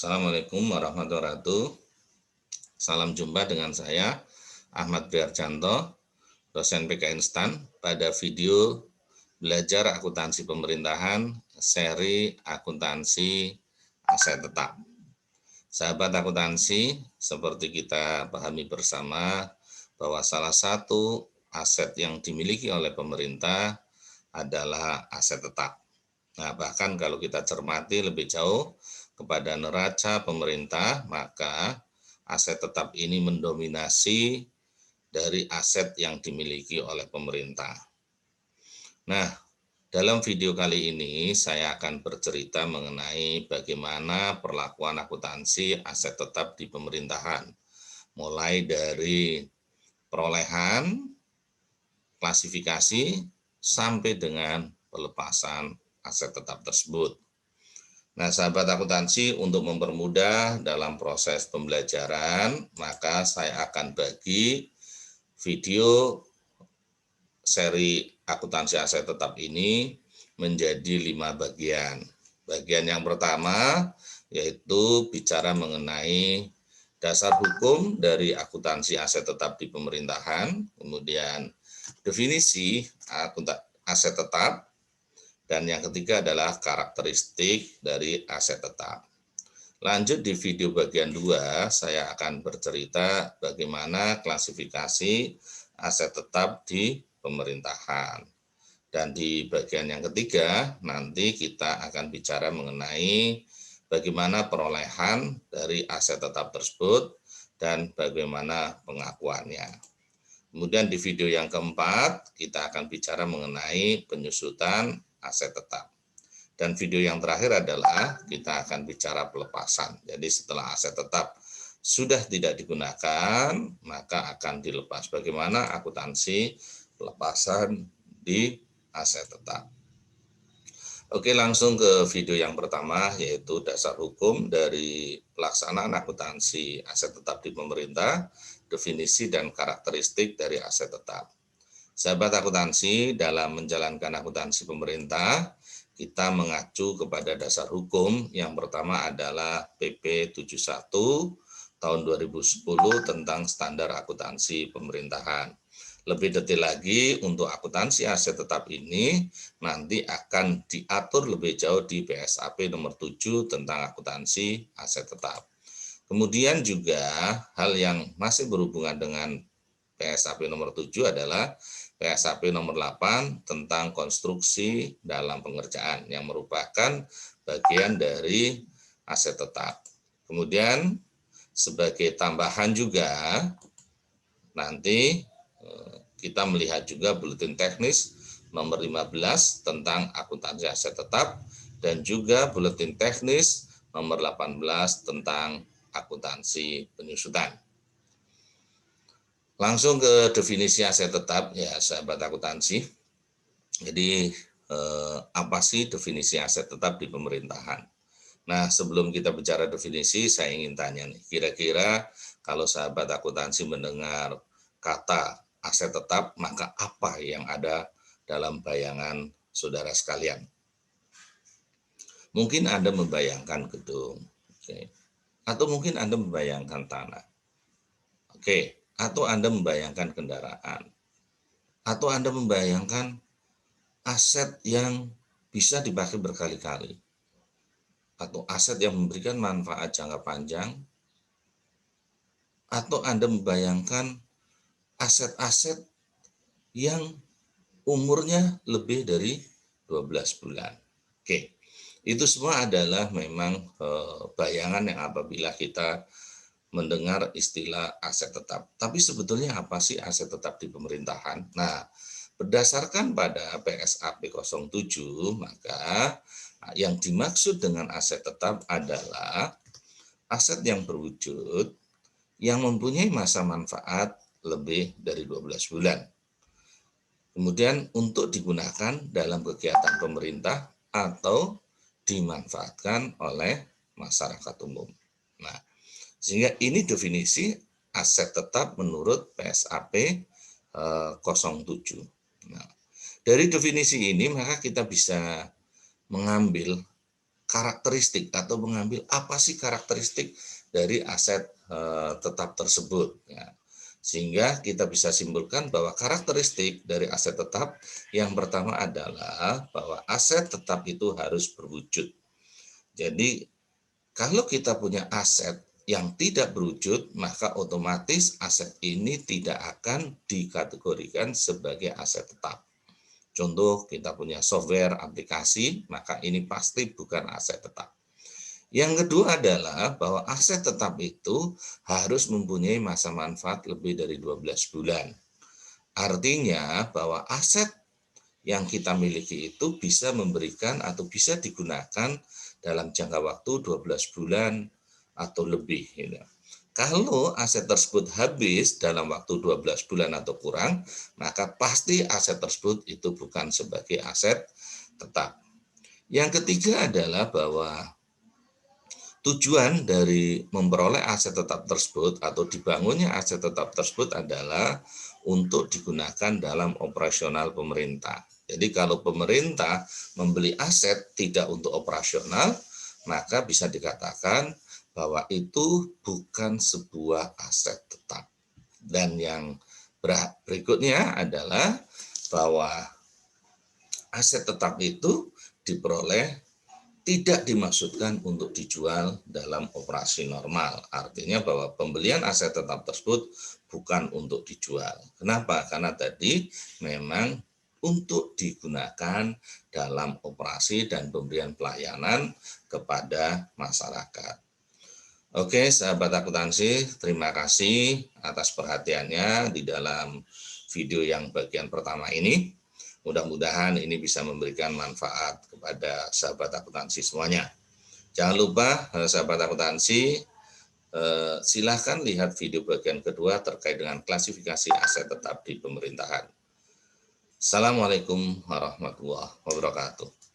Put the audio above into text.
Assalamualaikum warahmatullahi wabarakatuh. Salam jumpa dengan saya, Ahmad Priarjanto, dosen PK Instan, pada video belajar akuntansi pemerintahan, seri akuntansi aset tetap. Sahabat akuntansi, seperti kita pahami bersama bahwa salah satu aset yang dimiliki oleh pemerintah adalah aset tetap. Nah, bahkan kalau kita cermati lebih jauh kepada neraca pemerintah, maka aset tetap ini mendominasi dari aset yang dimiliki oleh pemerintah. Nah, dalam video kali ini saya akan bercerita mengenai bagaimana perlakuan akuntansi aset tetap di pemerintahan, mulai dari perolehan, klasifikasi, sampai dengan pelepasan aset tetap tersebut. Nah, sahabat akuntansi, untuk mempermudah dalam proses pembelajaran, maka saya akan bagi video seri akuntansi aset tetap ini menjadi 5 bagian. Bagian yang pertama yaitu bicara mengenai dasar hukum dari akuntansi aset tetap di pemerintahan, kemudian definisi aset tetap, dan yang ketiga adalah karakteristik dari aset tetap. Lanjut di video bagian 2, saya akan bercerita bagaimana klasifikasi aset tetap di pemerintahan. Dan di bagian yang ketiga, nanti kita akan bicara mengenai bagaimana perolehan dari aset tetap tersebut dan bagaimana pengakuannya. Kemudian di video yang keempat, kita akan bicara mengenai penyusutan aset tetap. Dan video yang terakhir adalah kita akan bicara pelepasan. Jadi setelah aset tetap sudah tidak digunakan, maka akan dilepas. Bagaimana akuntansi pelepasan di aset tetap. Oke, langsung ke video yang pertama, yaitu dasar hukum dari pelaksanaan akuntansi aset tetap di pemerintah, definisi dan karakteristik dari aset tetap. Sahabat akuntansi, dalam menjalankan akuntansi pemerintah, kita mengacu kepada dasar hukum. Yang pertama adalah PP 71 tahun 2010 tentang standar akuntansi pemerintahan. Lebih detail lagi, untuk akuntansi aset tetap ini nanti akan diatur lebih jauh di PSAP nomor 7 tentang akuntansi aset tetap. Kemudian juga hal yang masih berhubungan dengan PSAP nomor 7 adalah PSAP nomor 8 tentang konstruksi dalam pengerjaan yang merupakan bagian dari aset tetap. Kemudian sebagai tambahan juga nanti kita melihat juga buletin teknis nomor 15 tentang akuntansi aset tetap dan juga buletin teknis nomor 18 tentang akuntansi penyusutan. Langsung ke definisi aset tetap, ya sahabat akuntansi. Jadi apa sih definisi aset tetap di pemerintahan? Nah, sebelum kita bicara definisi, saya ingin tanya nih, kira-kira kalau sahabat akuntansi mendengar kata aset tetap, maka apa yang ada dalam bayangan saudara sekalian? Mungkin Anda membayangkan gedung, oke. Atau mungkin Anda membayangkan tanah, oke. Atau Anda membayangkan kendaraan, atau Anda membayangkan aset yang bisa dipakai berkali-kali, atau aset yang memberikan manfaat jangka panjang, atau Anda membayangkan aset-aset yang umurnya lebih dari 12 bulan. Oke, itu semua adalah memang bayangan yang apabila kita mendengar istilah aset tetap. Tapi sebetulnya apa sih aset tetap di pemerintahan? Nah, berdasarkan pada PSAP 07, maka yang dimaksud dengan aset tetap adalah aset yang berwujud yang mempunyai masa manfaat lebih dari 12 bulan. Kemudian untuk digunakan dalam kegiatan pemerintah atau dimanfaatkan oleh masyarakat umum. Nah, sehingga ini definisi aset tetap menurut PSAP 07. Nah, dari definisi ini maka kita bisa mengambil karakteristik atau mengambil apa sih karakteristik dari aset tetap tersebut. Ya. Sehingga kita bisa simpulkan bahwa karakteristik dari aset tetap yang pertama adalah bahwa aset tetap itu harus berwujud. Jadi kalau kita punya aset yang tidak berwujud, maka otomatis aset ini tidak akan dikategorikan sebagai aset tetap. Contoh, kita punya software aplikasi, maka ini pasti bukan aset tetap. Yang kedua adalah bahwa aset tetap itu harus mempunyai masa manfaat lebih dari 12 bulan. Artinya bahwa aset yang kita miliki itu bisa memberikan atau bisa digunakan dalam jangka waktu 12 bulan atau lebih. Kalau aset tersebut habis dalam waktu 12 bulan atau kurang, maka pasti aset tersebut itu bukan sebagai aset tetap. Yang ketiga adalah bahwa tujuan dari memperoleh aset tetap tersebut atau dibangunnya aset tetap tersebut adalah untuk digunakan dalam operasional pemerintah. Jadi kalau pemerintah membeli aset tidak untuk operasional, maka bisa dikatakan bahwa itu bukan sebuah aset tetap. Dan yang berikutnya adalah bahwa aset tetap itu diperoleh tidak dimaksudkan untuk dijual dalam operasi normal. Artinya bahwa pembelian aset tetap tersebut bukan untuk dijual. Kenapa? Karena tadi memang untuk digunakan dalam operasi dan pemberian pelayanan kepada masyarakat. Oke, sahabat akuntansi, terima kasih atas perhatiannya di dalam video yang bagian pertama ini. Mudah-mudahan ini bisa memberikan manfaat kepada sahabat akuntansi semuanya. Jangan lupa, sahabat akuntansi, silahkan lihat video bagian kedua terkait dengan klasifikasi aset tetap di pemerintahan. Assalamualaikum warahmatullahi wabarakatuh.